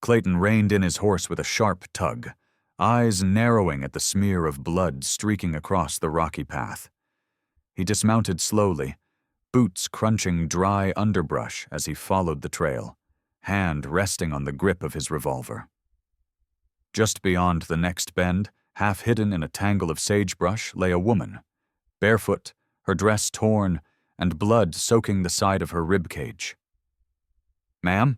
Clayton reined in his horse with a sharp tug, eyes narrowing at the smear of blood streaking across the rocky path. He dismounted slowly, boots crunching dry underbrush as he followed the trail, hand resting on the grip of his revolver. Just beyond the next bend, half hidden in a tangle of sagebrush, lay a woman, barefoot, her dress torn, and blood soaking the side of her ribcage. "Ma'am?"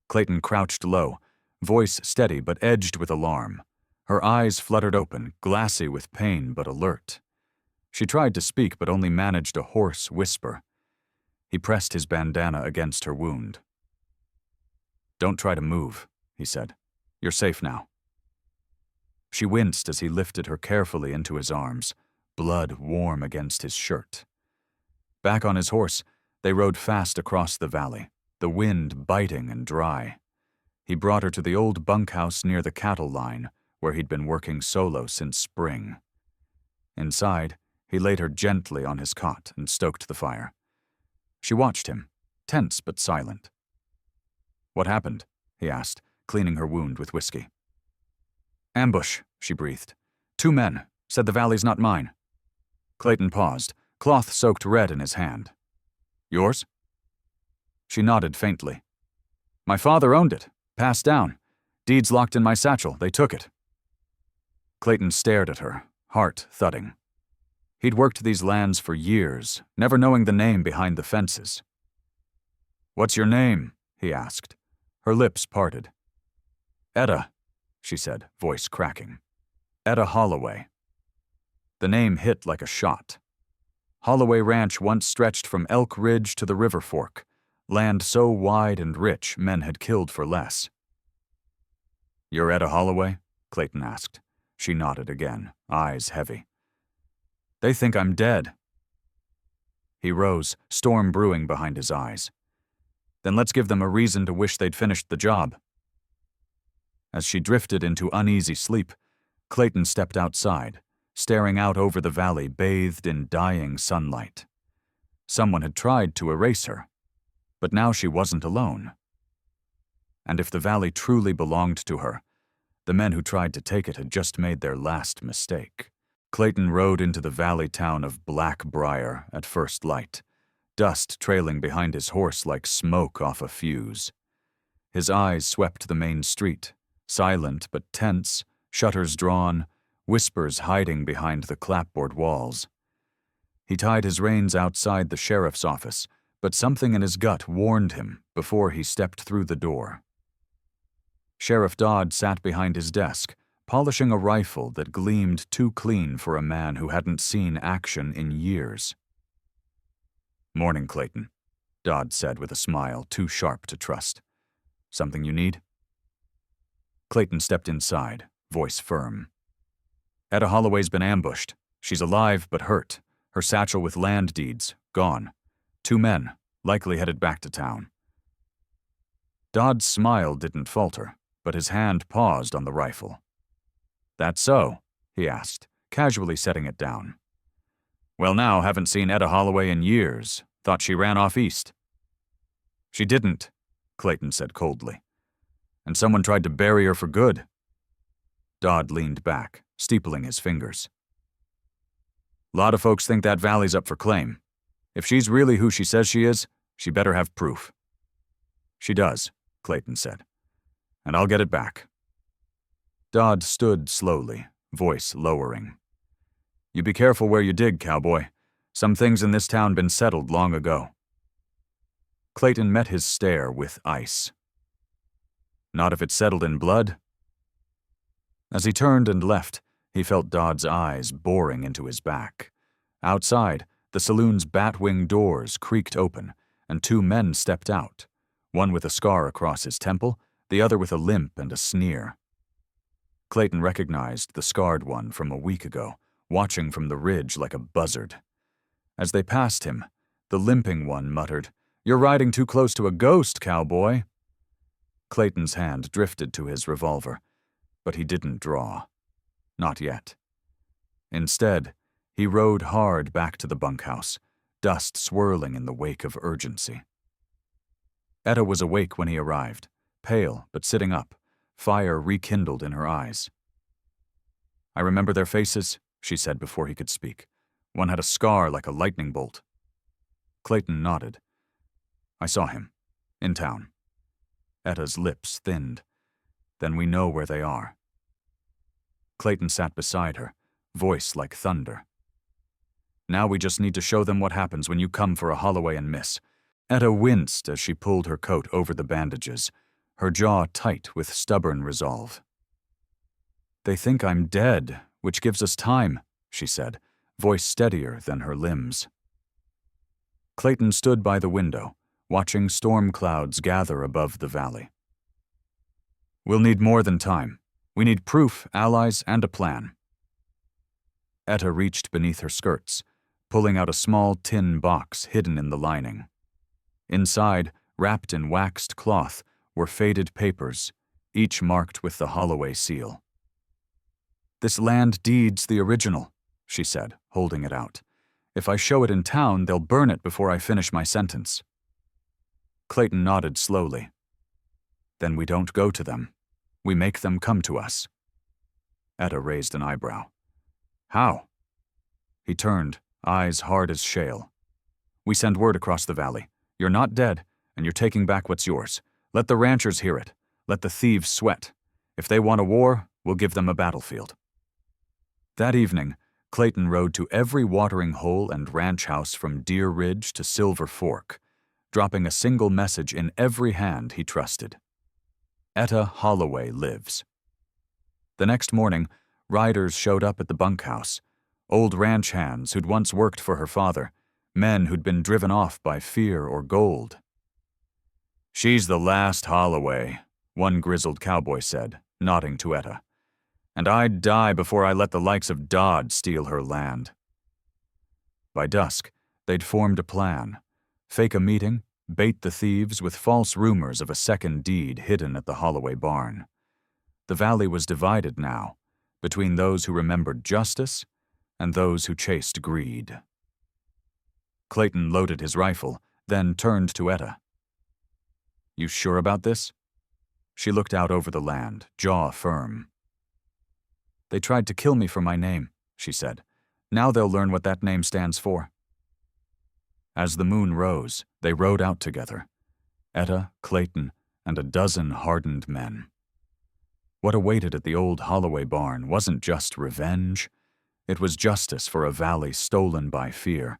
Clayton crouched low, voice steady but edged with alarm. Her eyes fluttered open, glassy with pain but alert. She tried to speak but only managed a hoarse whisper. He pressed his bandana against her wound. "Don't try to move," he said. "You're safe now." She winced as he lifted her carefully into his arms, blood warm against his shirt. Back on his horse, they rode fast across the valley, the wind biting and dry. He brought her to the old bunkhouse near the cattle line, where he'd been working solo since spring. Inside, he laid her gently on his cot and stoked the fire. She watched him, tense but silent. "What happened?" he asked, cleaning her wound with whiskey. "Ambush," she breathed. "2 men. Said the valley's not mine." Clayton paused, cloth soaked red in his hand. "Yours?" She nodded faintly. "My father owned it. Passed down. Deeds locked in my satchel. They took it." Clayton stared at her, heart thudding. He'd worked these lands for years, never knowing the name behind the fences. "What's your name?" he asked. Her lips parted. "Etta," she said, voice cracking. "Etta Holloway." The name hit like a shot. Holloway Ranch once stretched from Elk Ridge to the River Fork, land so wide and rich men had killed for less. "You're Etta Holloway?" Clayton asked. She nodded again, eyes heavy. "They think I'm dead." He rose, storm brewing behind his eyes. "Then let's give them a reason to wish they'd finished the job." As she drifted into uneasy sleep, Clayton stepped outside, staring out over the valley bathed in dying sunlight. Someone had tried to erase her, but now she wasn't alone. And if the valley truly belonged to her, the men who tried to take it had just made their last mistake. Clayton rode into the valley town of Blackbriar at first light, dust trailing behind his horse like smoke off a fuse. His eyes swept the main street, silent but tense, shutters drawn, whispers hiding behind the clapboard walls. He tied his reins outside the sheriff's office, but something in his gut warned him before he stepped through the door. Sheriff Dodd sat behind his desk, polishing a rifle that gleamed too clean for a man who hadn't seen action in years. "Morning, Clayton," Dodd said with a smile too sharp to trust. "Something you need?" Clayton stepped inside, voice firm. "Etta Holloway's been ambushed. She's alive but hurt. Her satchel with land deeds, gone. 2 men, likely headed back to town." Dodd's smile didn't falter, but his hand paused on the rifle. "That so?" he asked, casually setting it down. "Well, now, haven't seen Etta Holloway in years. Thought she ran off east." "She didn't," Clayton said coldly. "And someone tried to bury her for good." Dodd leaned back, steepling his fingers. "Lot of folks think that valley's up for claim. If she's really who she says she is, she better have proof." "She does," Clayton said. "And I'll get it back." Dodd stood slowly, voice lowering. "You be careful where you dig, cowboy. Some things in this town been settled long ago." Clayton met his stare with ice. "Not if it's settled in blood?" As he turned and left, he felt Dodd's eyes boring into his back. Outside, the saloon's batwing doors creaked open, and 2 men stepped out, one with a scar across his temple, the other with a limp and a sneer. Clayton recognized the scarred one from a week ago, watching from the ridge like a buzzard. As they passed him, the limping one muttered, "You're riding too close to a ghost, cowboy." Clayton's hand drifted to his revolver, but he didn't draw. Not yet. Instead, he rode hard back to the bunkhouse, dust swirling in the wake of urgency. Etta was awake when he arrived, pale but sitting up, fire rekindled in her eyes. "I remember their faces," she said before he could speak. "One had a scar like a lightning bolt." Clayton nodded. "I saw him. In town." Etta's lips thinned. "Then we know where they are." Clayton sat beside her, voice like thunder. "Now we just need to show them what happens when you come for a Holloway and miss." Etta winced as she pulled her coat over the bandages, her jaw tight with stubborn resolve. "They think I'm dead, which gives us time," she said, voice steadier than her limbs. Clayton stood by the window, watching storm clouds gather above the valley. "We'll need more than time. We need proof, allies, and a plan." Etta reached beneath her skirts, pulling out a small tin box hidden in the lining. Inside, wrapped in waxed cloth, were faded papers, each marked with the Holloway seal. "This land deed's the original," she said, holding it out. "If I show it in town, they'll burn it before I finish my sentence." Clayton nodded slowly. "Then we don't go to them. We make them come to us." Etta raised an eyebrow. "How?" He turned, eyes hard as shale. "We send word across the valley. You're not dead, and you're taking back what's yours. Let the ranchers hear it. Let the thieves sweat. If they want a war, we'll give them a battlefield." That evening, Clayton rode to every watering hole and ranch house from Deer Ridge to Silver Fork, dropping a single message in every hand he trusted. Etta Holloway lives. The next morning, riders showed up at the bunkhouse, old ranch hands who'd once worked for her father, men who'd been driven off by fear or gold. "She's the last Holloway," one grizzled cowboy said, nodding to Etta. "And I'd die before I let the likes of Dodd steal her land." By dusk, they'd formed a plan. Fake a meeting, bait the thieves with false rumors of a second deed hidden at the Holloway barn. The valley was divided now, between those who remembered justice and those who chased greed. Clayton loaded his rifle, then turned to Etta. "You sure about this?" She looked out over the land, jaw firm. "They tried to kill me for my name," she said. "Now they'll learn what that name stands for." As the moon rose, they rode out together. Etta, Clayton, and a dozen hardened men. What awaited at the old Holloway barn wasn't just revenge. It was justice for a valley stolen by fear,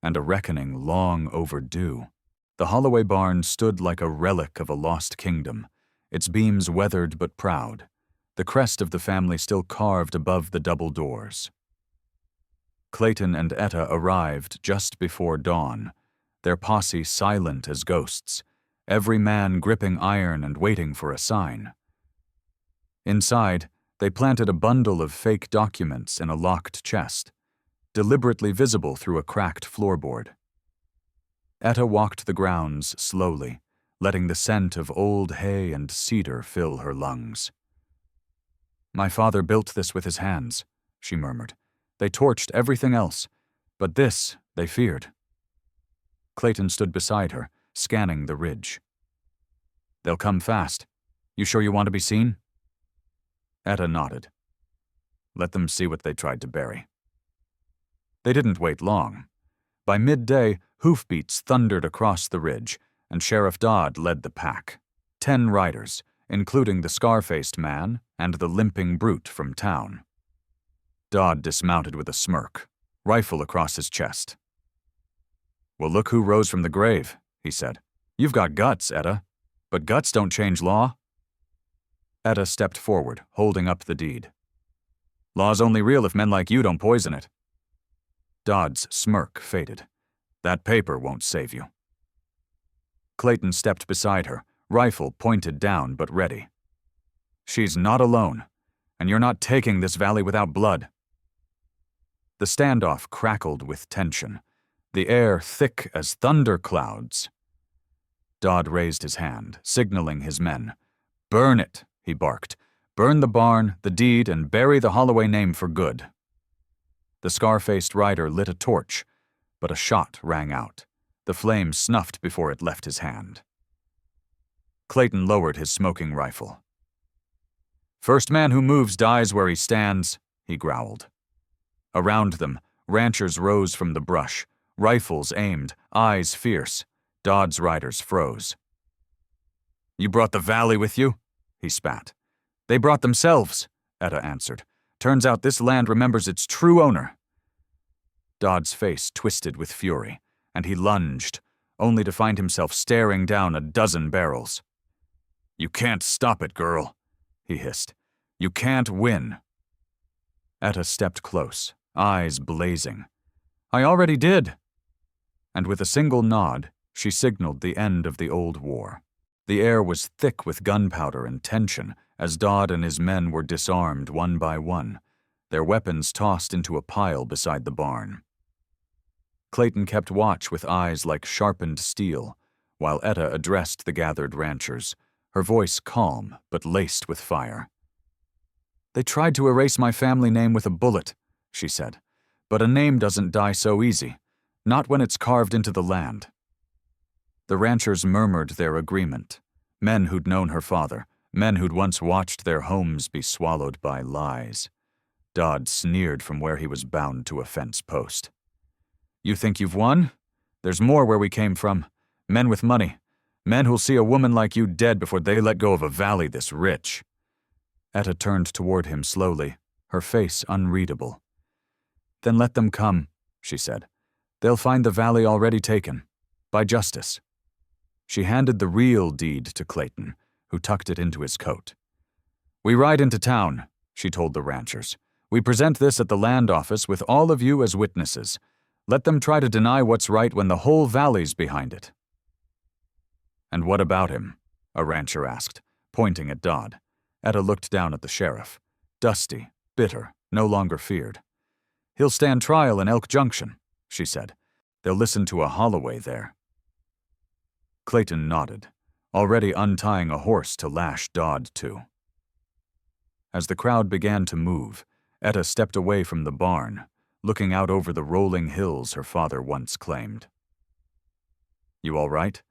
and a reckoning long overdue. The Holloway barn stood like a relic of a lost kingdom, its beams weathered but proud, the crest of the family still carved above the double doors. Clayton and Etta arrived just before dawn, their posse silent as ghosts, every man gripping iron and waiting for a sign. Inside, they planted a bundle of fake documents in a locked chest, deliberately visible through a cracked floorboard. Etta walked the grounds slowly, letting the scent of old hay and cedar fill her lungs. "My father built this with his hands," she murmured. "They torched everything else, but this they feared." Clayton stood beside her, scanning the ridge. "They'll come fast. You sure you want to be seen?" Etta nodded. "Let them see what they tried to bury." They didn't wait long. By midday, hoofbeats thundered across the ridge, and Sheriff Dodd led the pack. 10 riders, including the scar-faced man and the limping brute from town. Dodd dismounted with a smirk, rifle across his chest. "Well, look who rose from the grave," he said. "You've got guts, Etta, but guts don't change law." Etta stepped forward, holding up the deed. "Law's only real if men like you don't poison it." Dodd's smirk faded. "That paper won't save you." Clayton stepped beside her, rifle pointed down but ready. "She's not alone, and you're not taking this valley without blood." The standoff crackled with tension, the air thick as thunder clouds. Dodd raised his hand, signaling his men. "Burn it," he barked. "Burn the barn, the deed, and bury the Holloway name for good." The scar-faced rider lit a torch, but a shot rang out. The flame snuffed before it left his hand. Clayton lowered his smoking rifle. "First man who moves dies where he stands," he growled. Around them, ranchers rose from the brush, rifles aimed, eyes fierce. Dodd's riders froze. "You brought the valley with you?" he spat. "They brought themselves," Etta answered. "Turns out this land remembers its true owner." Dodd's face twisted with fury, and he lunged, only to find himself staring down a dozen barrels. "You can't stop it, girl," he hissed. "You can't win." Etta stepped close, eyes blazing. "I already did." And with a single nod, she signaled the end of the old war. The air was thick with gunpowder and tension as Dodd and his men were disarmed one by one, their weapons tossed into a pile beside the barn. Clayton kept watch with eyes like sharpened steel, while Etta addressed the gathered ranchers, her voice calm but laced with fire. "They tried to erase my family name with a bullet," she said, "but a name doesn't die so easy, not when it's carved into the land." The ranchers murmured their agreement, men who'd known her father, men who'd once watched their homes be swallowed by lies. Dodd sneered from where he was bound to a fence post. "You think you've won? There's more where we came from. Men with money. Men who'll see a woman like you dead before they let go of a valley this rich." Etta turned toward him slowly, her face unreadable. "Then let them come," she said. "They'll find the valley already taken. By justice." She handed the real deed to Clayton, who tucked it into his coat. "We ride into town," she told the ranchers. "We present this at the land office with all of you as witnesses. Let them try to deny what's right when the whole valley's behind it." "And what about him?" a rancher asked, pointing at Dodd. Etta looked down at the sheriff. Dusty, bitter, no longer feared. "He'll stand trial in Elk Junction," she said. "They'll listen to a Holloway there." Clayton nodded, already untying a horse to lash Dodd to. As the crowd began to move, Etta stepped away from the barn, looking out over the rolling hills her father once claimed. "You all right?"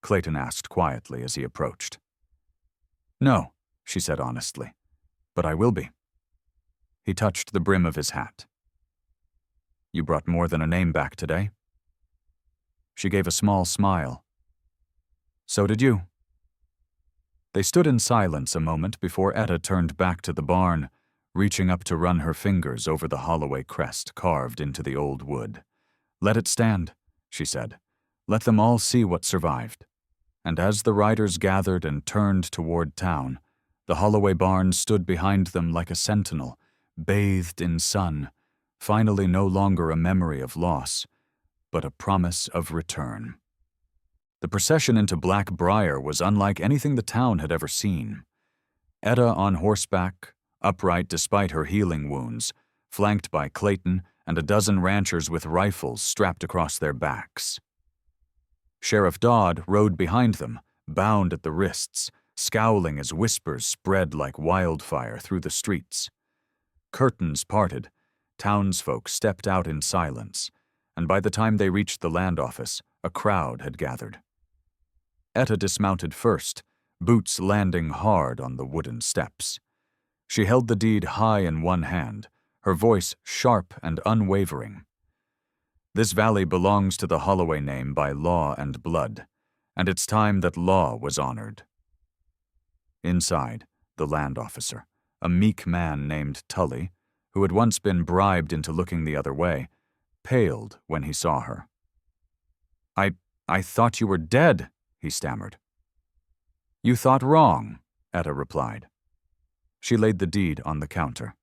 Clayton asked quietly as he approached. "No," she said honestly, "but I will be." He touched the brim of his hat. "You brought more than a name back today?" She gave a small smile. "So did you." They stood in silence a moment before Etta turned back to the barn, reaching up to run her fingers over the Holloway crest carved into the old wood. "Let it stand," she said. "Let them all see what survived." And as the riders gathered and turned toward town, the Holloway barn stood behind them like a sentinel, bathed in sun, finally no longer a memory of loss, but a promise of return. The procession into Black Briar was unlike anything the town had ever seen. Etta on horseback, upright despite her healing wounds, flanked by Clayton and a dozen ranchers with rifles strapped across their backs. Sheriff Dodd rode behind them, bound at the wrists, scowling as whispers spread like wildfire through the streets. Curtains parted, townsfolk stepped out in silence, and by the time they reached the land office, a crowd had gathered. Etta dismounted first, boots landing hard on the wooden steps. She held the deed high in one hand, her voice sharp and unwavering. "This valley belongs to the Holloway name by law and blood, and it's time that law was honored." Inside, the land officer, a meek man named Tully, who had once been bribed into looking the other way, paled when he saw her. I thought you were dead," he stammered. "You thought wrong," Etta replied. She laid the deed on the counter.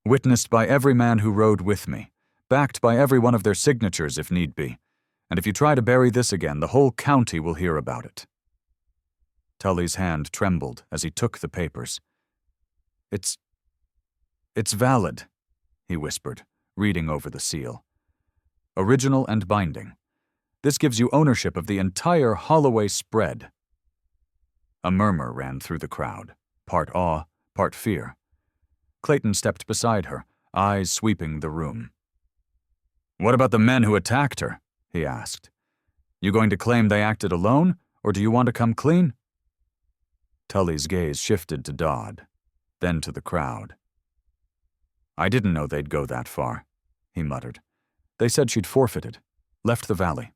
"Witnessed by every man who rode with me, backed by every one of their signatures if need be, and if you try to bury this again, the whole county will hear about it." Tully's hand trembled as he took the papers. It's valid," he whispered, reading over the seal. "Original and binding. This gives you ownership of the entire Holloway spread." A murmur ran through the crowd, part awe, part fear. Clayton stepped beside her, eyes sweeping the room. "What about the men who attacked her?" he asked. "You going to claim they acted alone, or do you want to come clean?" Tully's gaze shifted to Dodd, then to the crowd. "I didn't know they'd go that far," he muttered. "They said she'd forfeited, left the valley."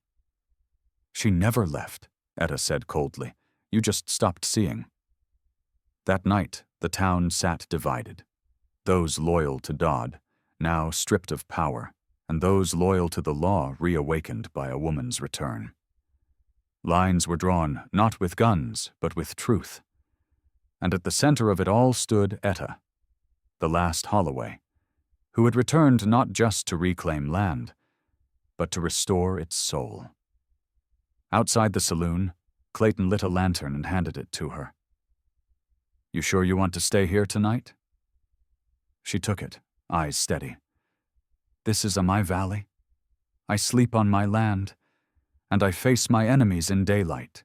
"She never left," Etta said coldly. "You just stopped seeing." That night, the town sat divided. Those loyal to Dodd, now stripped of power, and those loyal to the law reawakened by a woman's return. Lines were drawn not with guns, but with truth. And at the center of it all stood Etta, the last Holloway, who had returned not just to reclaim land, but to restore its soul. Outside the saloon, Clayton lit a lantern and handed it to her. "You sure you want to stay here tonight?" She took it, eyes steady. "This is my valley. I sleep on my land, and I face my enemies in daylight."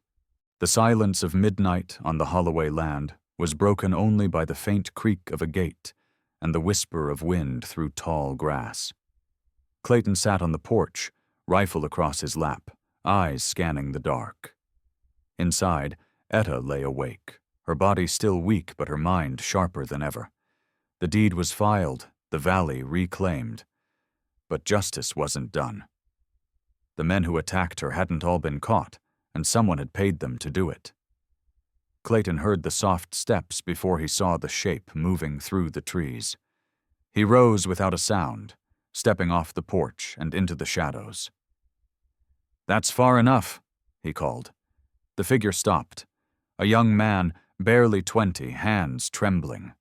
The silence of midnight on the Holloway land was broken only by the faint creak of a gate and the whisper of wind through tall grass. Clayton sat on the porch, rifle across his lap, eyes scanning the dark. Inside, Etta lay awake, her body still weak but her mind sharper than ever. The deed was filed, the valley reclaimed. But justice wasn't done. The men who attacked her hadn't all been caught, and someone had paid them to do it. Clayton heard the soft steps before he saw the shape moving through the trees. He rose without a sound, stepping off the porch and into the shadows. "That's far enough," he called. The figure stopped. A young man, barely 20, hands trembling.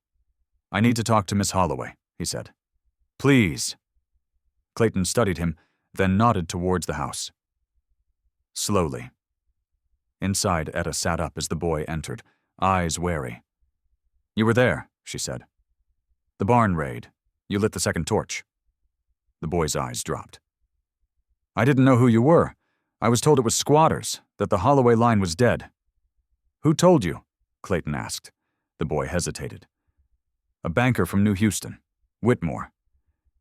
"I need to talk to Miss Holloway," he said. "Please." Clayton studied him, then nodded towards the house. Slowly. Inside, Etta sat up as the boy entered, eyes wary. "You were there," she said. "The barn raid. You lit the second torch." The boy's eyes dropped. "I didn't know who you were. I was told it was squatters, that the Holloway line was dead." "Who told you?" Clayton asked. The boy hesitated. "A banker from New Houston, Whitmore.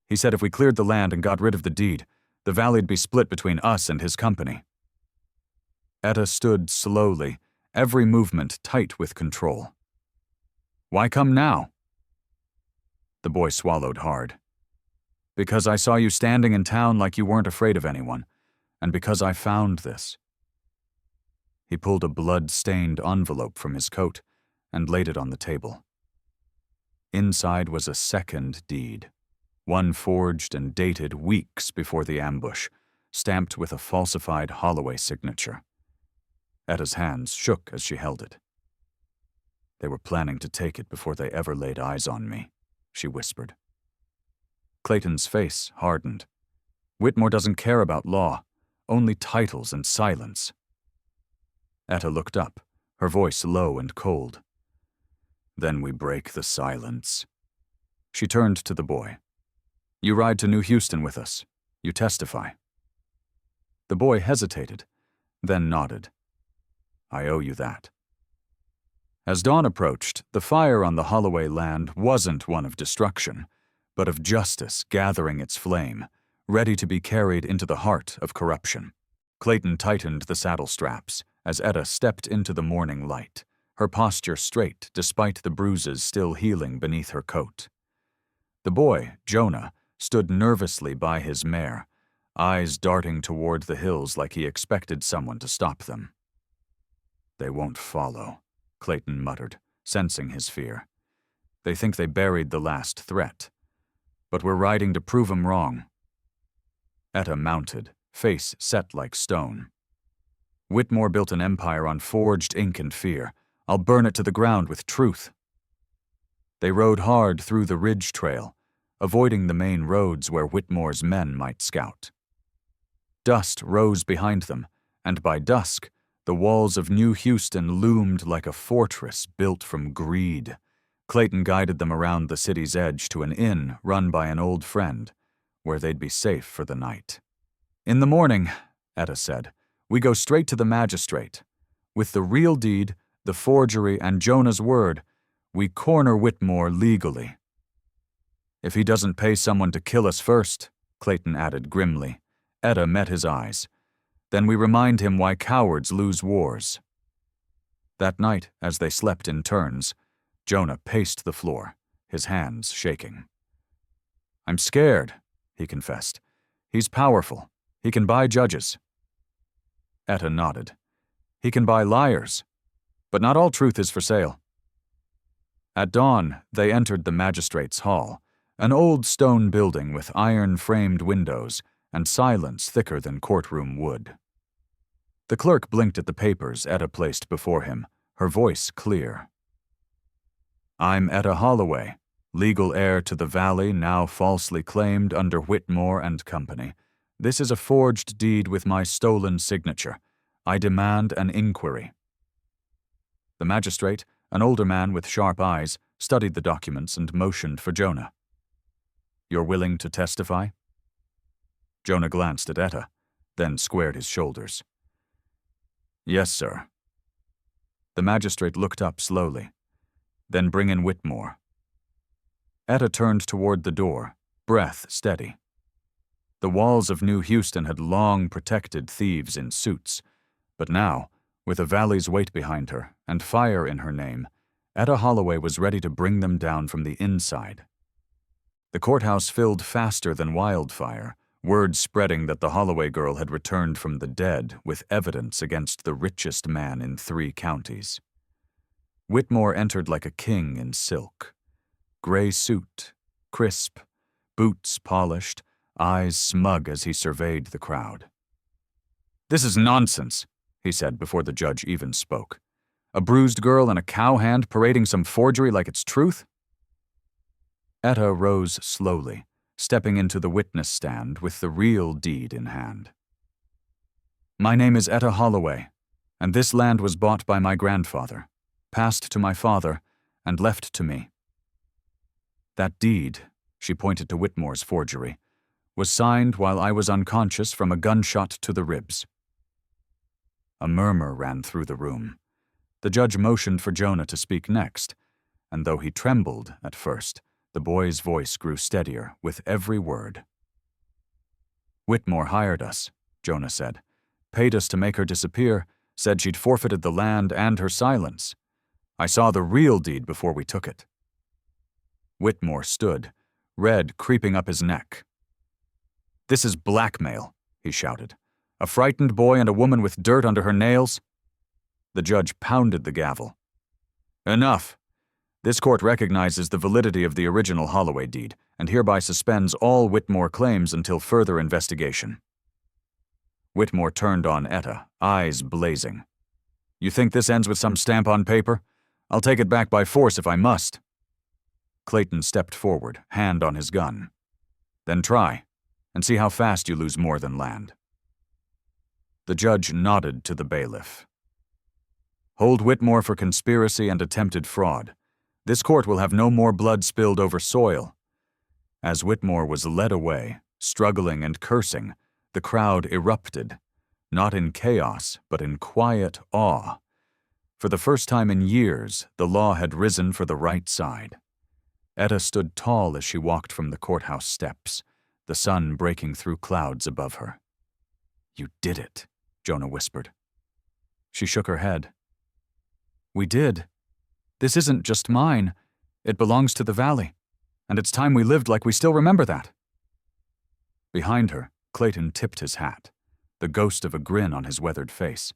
He said if we cleared the land and got rid of the deed, the valley'd be split between us and his company." Etta stood slowly, every movement tight with control. "Why come now?" The boy swallowed hard. "Because I saw you standing in town like you weren't afraid of anyone, and because I found this." He pulled a blood-stained envelope from his coat and laid it on the table. Inside was a second deed, one forged and dated weeks before the ambush, stamped with a falsified Holloway signature. Etta's hands shook as she held it. "They were planning to take it before they ever laid eyes on me," she whispered. Clayton's face hardened. "Whitmore doesn't care about law, only titles and silence." Etta looked up, her voice low and cold. "Then we break the silence." She turned to the boy. "You ride to New Houston with us. You testify." The boy hesitated, then nodded. "I owe you that." As dawn approached, the fire on the Holloway land wasn't one of destruction, but of justice gathering its flame, ready to be carried into the heart of corruption. Clayton tightened the saddle straps as Etta stepped into the morning light, her posture straight despite the bruises still healing beneath her coat. The boy, Jonah, stood nervously by his mare, eyes darting toward the hills like he expected someone to stop them. "They won't follow," Clayton muttered, sensing his fear. "They think they buried the last threat. But we're riding to prove 'em wrong." Etta mounted, face set like stone. "Whitmore built an empire on forged ink and fear. I'll burn it to the ground with truth." They rode hard through the ridge trail, avoiding the main roads where Whitmore's men might scout. Dust rose behind them, and by dusk, the walls of New Houston loomed like a fortress built from greed. Clayton guided them around the city's edge to an inn run by an old friend, where they'd be safe for the night. "In the morning," Etta said, "we go straight to the magistrate. With the real deed, the forgery, and Jonah's word, we corner Whitmore legally." "If he doesn't pay someone to kill us first," Clayton added grimly. Etta met his eyes. "Then we remind him why cowards lose wars." That night, as they slept in turns, Jonah paced the floor, his hands shaking. "I'm scared," he confessed. "He's powerful. He can buy judges." Etta nodded. "He can buy liars. But not all truth is for sale." At dawn, they entered the magistrate's hall, an old stone building with iron-framed windows and silence thicker than courtroom wood. The clerk blinked at the papers Etta placed before him, her voice clear. "I'm Etta Holloway, legal heir to the valley now falsely claimed under Whitmore and Company. This is a forged deed with my stolen signature. I demand an inquiry." The magistrate, an older man with sharp eyes, studied the documents and motioned for Jonah. "You're willing to testify?" Jonah glanced at Etta, then squared his shoulders. "Yes, sir." The magistrate looked up slowly. "Then bring in Whitmore." Etta turned toward the door, breath steady. The walls of New Houston had long protected thieves in suits, but now, with a valley's weight behind her and fire in her name, Etta Holloway was ready to bring them down from the inside. The courthouse filled faster than wildfire, word spreading that the Holloway girl had returned from the dead with evidence against the richest man in 3 counties. Whitmore entered like a king in silk. Gray suit, crisp, boots polished, eyes smug as he surveyed the crowd. "This is nonsense," he said before the judge even spoke. "A bruised girl and a cowhand parading some forgery like it's truth?" Etta rose slowly, stepping into the witness stand with the real deed in hand. "My name is Etta Holloway, and this land was bought by my grandfather, passed to my father, and left to me. That deed," she pointed to Whitmore's forgery, "was signed while I was unconscious from a gunshot to the ribs." A murmur ran through the room. The judge motioned for Jonah to speak next, and though he trembled at first, the boy's voice grew steadier with every word. "Whitmore hired us," Jonah said, "paid us to make her disappear, said she'd forfeited the land and her silence. I saw the real deed before we took it." Whitmore stood, red creeping up his neck. "This is blackmail," he shouted. "A frightened boy and a woman with dirt under her nails?" The judge pounded the gavel. "Enough. This court recognizes the validity of the original Holloway deed and hereby suspends all Whitmore claims until further investigation." Whitmore turned on Etta, eyes blazing. "You think this ends with some stamp on paper? I'll take it back by force if I must." Clayton stepped forward, hand on his gun. "Then try, and see how fast you lose more than land." The judge nodded to the bailiff. "Hold Whitmore for conspiracy and attempted fraud. This court will have no more blood spilled over soil." As Whitmore was led away, struggling and cursing, the crowd erupted, not in chaos, but in quiet awe. For the first time in years, the law had risen for the right side. Etta stood tall as she walked from the courthouse steps, the sun breaking through clouds above her. "You did it," Jonah whispered. She shook her head. "We did. This isn't just mine. It belongs to the valley, and it's time we lived like we still remember that." Behind her, Clayton tipped his hat, the ghost of a grin on his weathered face.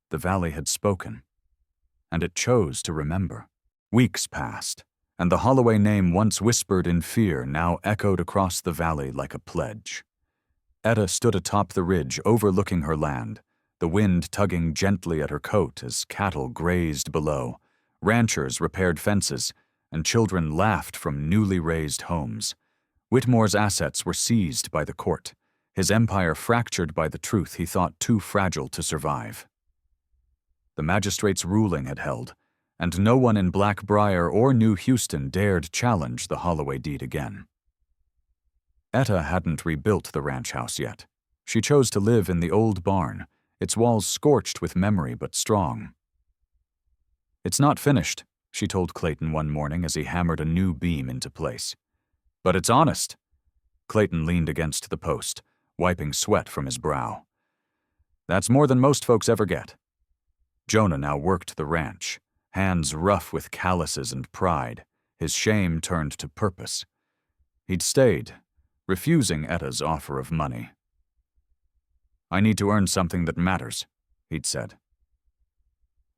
The valley had spoken, and it chose to remember. Weeks passed, and the Holloway name once whispered in fear now echoed across the valley like a pledge. Etta stood atop the ridge overlooking her land, the wind tugging gently at her coat as cattle grazed below. Ranchers repaired fences, and children laughed from newly raised homes. Whitmore's assets were seized by the court, his empire fractured by the truth he thought too fragile to survive. The magistrate's ruling had held, and no one in Blackbriar or New Houston dared challenge the Holloway deed again. Etta hadn't rebuilt the ranch house yet. She chose to live in the old barn, its walls scorched with memory but strong. "It's not finished," she told Clayton one morning as he hammered a new beam into place. "But it's honest." Clayton leaned against the post, wiping sweat from his brow. "That's more than most folks ever get." Jonah now worked the ranch, hands rough with calluses and pride, his shame turned to purpose. He'd stayed, refusing Etta's offer of money. "I need to earn something that matters," he'd said.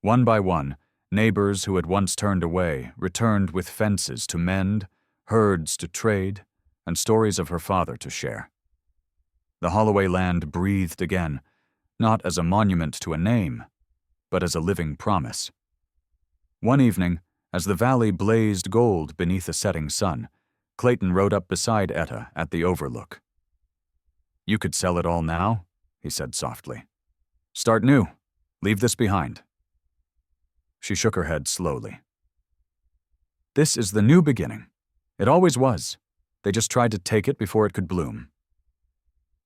One by one, neighbors who had once turned away returned with fences to mend, herds to trade, and stories of her father to share. The Holloway land breathed again, not as a monument to a name, but as a living promise. One evening, as the valley blazed gold beneath a setting sun, Clayton rode up beside Etta at the overlook. "You could sell it all now," he said softly. "Start new. Leave this behind." She shook her head slowly. "This is the new beginning. It always was. They just tried to take it before it could bloom."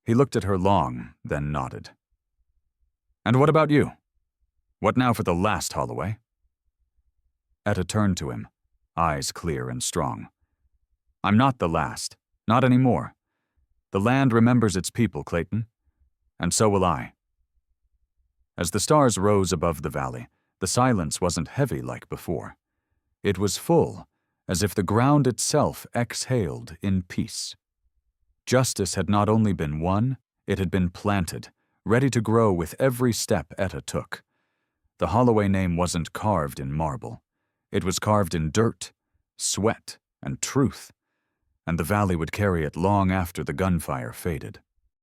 He looked at her long, then nodded. "And what about you? What now for the last, Holloway?" Etta turned to him, eyes clear and strong. "I'm not the last. Not anymore. The land remembers its people, Clayton. And so will I." As the stars rose above the valley, the silence wasn't heavy like before. It was full, as if the ground itself exhaled in peace. Justice had not only been won, it had been planted, ready to grow with every step Etta took. The Holloway name wasn't carved in marble. It was carved in dirt, sweat, and truth, and the valley would carry it long after the gunfire faded.